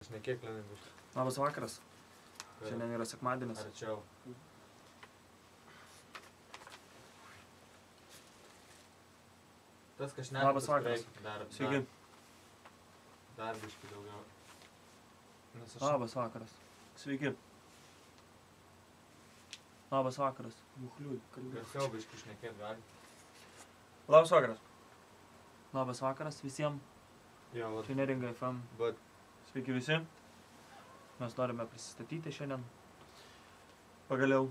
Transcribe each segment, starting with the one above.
Šnekėk, Leninai. Labas vakaras. Šiandien yra sekmadienis. Arčiau. Tas kažneka. Labas vakaras. Sveiki. Dar biškį daugiau. Labas vakaras. Sveiki. Labas vakaras. Buchliui. Garsiau biškį šnekėt gali. Labas vakaras. Labas vakaras visiems. Jo, vat. Čia Neringa FM. Bet Sveiki visi. Mes norime prisistatyti šiandien. Pagaliau.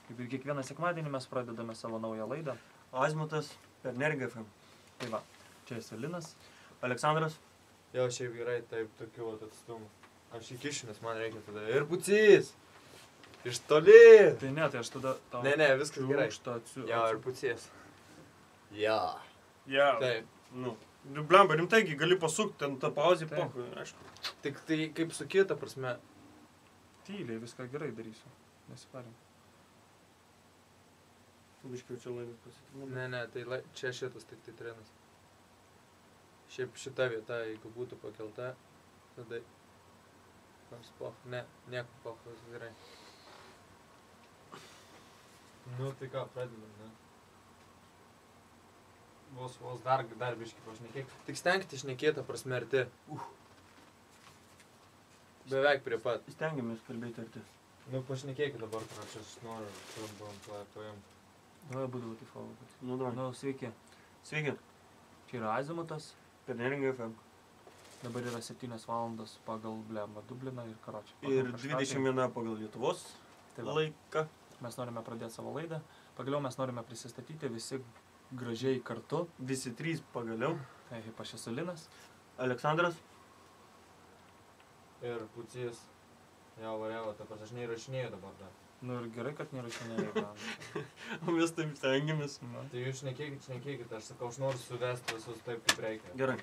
Kaip ir kiekvieną sekmadienį mes pradedame savo naują laidą. Azmutas per Neringa FM. Tai va, čia esi Linas. Aleksandras. jo, šiaip gerai taip tokių vat atstumų. Aš įkišiu, nes man reikia tada. Ir pucys! Iš toli! Tai ne, tai aš tada tau... Ne, viskas gerai. Jo, ir pucys. Jo. Ja. Taip. Nu, blemba, rimtaigi, gali pasukti ten tą pauzį, Taip. pohui, aišku. Tik tai kaip su kita prasme. Tyliai viską gerai darysiu. Nesiparim. Biškiau čia laimės pasitikrinam. Ne, tai čia šitas tik tai trenas. Šiaip šita vieta, jeigu būtų pakelta, tada... Nors poch, ne, nieko pochas gerai. Nu, tai ką, pradedam, ne? Vos dar biškį pašnekėk. Tik stengti šnekėtą prasme arti. Beveik prie pat. Stengiamės kalbėti arti. Nu, pašnekėkit dabar, kad aš noriu trumpam paimti. Davai būdavo tai favor. Nu, davai. Nu, sveiki. Sveiki. Čia yra Azimutas. Per Neringa FM. Dabar yra 7 valandos pagal blemą Dubliną ir Karočią. Ir 21 pagal Lietuvos Tai va, laiką. mes norime pradėti savo laidą. Pagaliau mes norime prisistatyti visi gražiai kartu. Visi trys pagaliau. Kaip aš esu Linas. Aleksandras. Ir pucys. Jo, varėva, ta pas aš neįrašinėjau dabar dar. Nu ir gerai, kad nėra šiandien. O mes taip stengiamės. Tai jūs šnekėkit, aš sakau, aš noriu suvesti visus taip, kaip reikia. Gerai.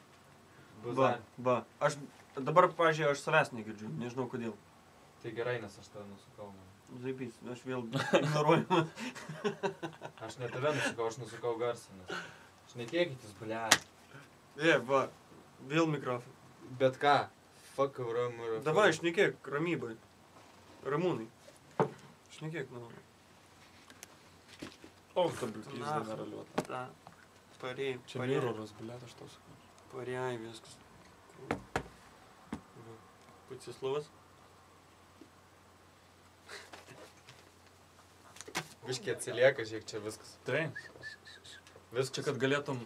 Bus Va, dar. va. Aš dabar, pažiūrėjau, aš savęs negirdžiu. Nežinau kodėl. Tai gerai, nes aš tave nusukau. Zaipys, aš vėl ignoruoju. Aš ne tave nusukau, aš nusukau garsą, nes... Šnekėkit jūs, blia. Va. Vėl mikrofon. Bet ką? Fuck, ramūrai. Davai, šnekėk, ramybai. Ramūnai. Šnekėk, nu. O, ta bliukys generaliuota. Ta. Parėjai. Čia mirroras, blėt, aš tau sakau. Parėjai viskas. Pucislavas. Biškiai atsilieka, žiūrėk, čia viskas. Tai, Viskas. čia kad galėtum...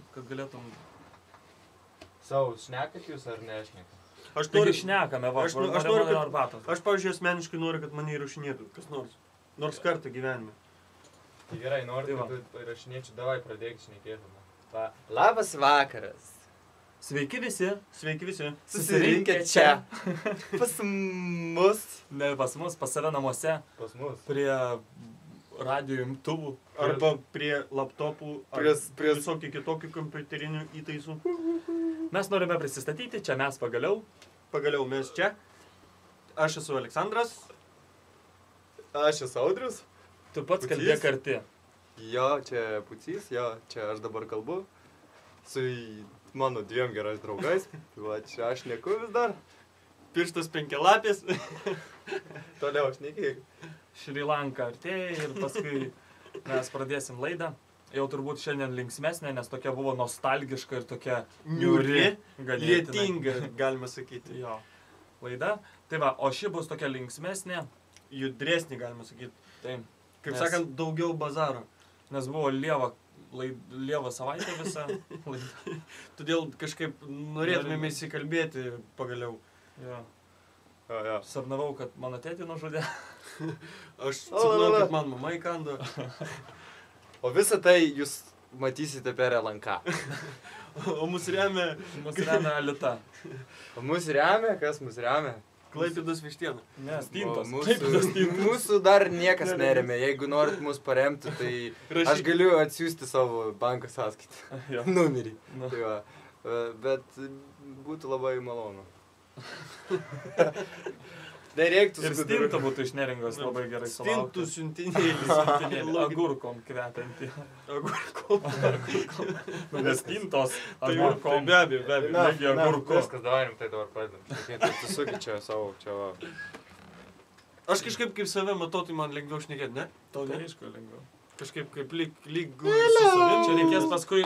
Savo šnekat jūs ar nešnekat? Aš Taigi noriu, šnekame, va, aš noriu, kad- arbatos. aš pavyzdžiui, asmeniškai noriu, kad mane įrašinėtų kas nors. Nors kartą gyvenime. Tai gerai, noriu, Tai va. kad įrašinėčiau, davai pradėk šnekėti. Labas vakaras. Sveiki visi. Sveiki visi. Susirinkę čia. Pas mus. Ne pas mus, pas save namuose, Pas mus. prie radio imtuvų. Arba prie laptopų, ar Prie- visokių kitokių kompiuterinių įtaisų. Mes norime prisistatyti, čia mes pagaliau. Pagaliau mes čia. Aš esu Aleksandras. Aš esu Audrius. Tu pats Pucys? kalbėk arti. Jo, čia pucys, jo, čia aš dabar kalbu. Su mano dviem gerais draugais. Va, čia aš neku vis dar. Pirštas penkialapis. Toliau šnekėk. Šri Lanka artėja ir paskui mes pradėsim laidą. Jau turbūt šiandien linksmesnė, nes tokia buvo nostalgiška ir tokia Niūri. ganėtinai. Lietinga, galima sakyti. Jo, laida. Tai va, o ši bus tokia linksmesnė. Judresnį, galima sakyti. Tai, Kaip Nes- sakant, daugiau bazaro. nes buvo lieva savaitė visa laida. Todėl kažkaip norėtumėme įsikalbėti pagaliau. Jo. Jo. Sapnavau, kad mano tėtį nužudė. Aš O, sapnau, la. kad man mama įkando. O visą tai jūs matysite per LNK. O mus remia Mūsų remia Alita. O mus remia? Kas mus remia? Klaipėdos Vištiena. Ne, Stintos. O Klaipėdos Stintos. mūsų dar niekas neremia. Jeigu norit mus paremti, tai aš galiu atsiųsti savo banko sąskaitą. Jo. Numerį. Nu. Tai va. Bet būtų labai malonu. Nereiktų Ir stinta būtų iš neringos labai gerai Stintų sulaukti. siuntinėlis. Agurkom kvepianti. Agurkom. Nu, nes stintos Tai agurkom. be abejo, be abejo. Negi agurko. Viskas, davai rimtai dabar pradedam. Tu suki čia savo, čia va. Aš kažkaip kaip save matau, tai man lengviau šnekėti, ne? Tau neaišku lengviau. Kažkaip kaip lyg su savim. Čia reikės paskui,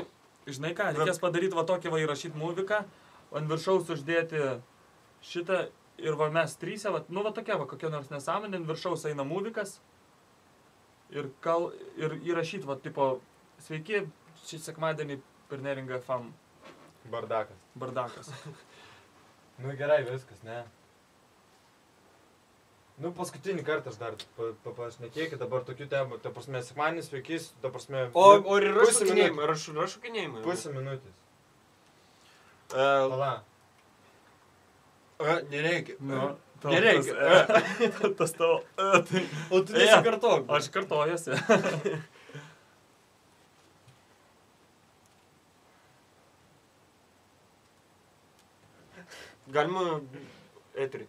žinai ką, reikės padaryti va tokį va įrašyti muziką, ant viršaus uždėti šitą ir va mes trysia, va, nu va tokia va kokia nors nesąmonė, ant viršaus eina muzikas ir įrašyti va tipo, sveiki, šį sekmadienį per Neringą FM. Bardakas. Nu gerai, viskas, ne? Nu, paskutinį kartą aš dar pašnekėkit dabar tokių temų, ta prasme, sekmadienis sveikis, ta prasme... O ir yra šokinėjimai, yra šokinėjimai. Pusę minutės. Pala. Nereikia. Nu, Nereikia. Tas tavo... O tu nesikartok. Aš kartojuosi. Galima eterį.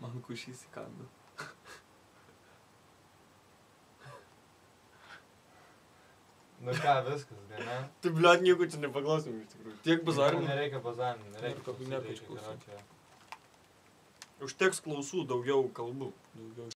Man kušys įkandu. Nu ką, viskas, ne? Tai bliat nieko čia nepaklausim iš tikrųjų. Tiek bazarinių. Nereikia bazarinių, nereikia Nėra klausyt, išklausyti. Užteks klausų, daugiau kalbų. Daugiau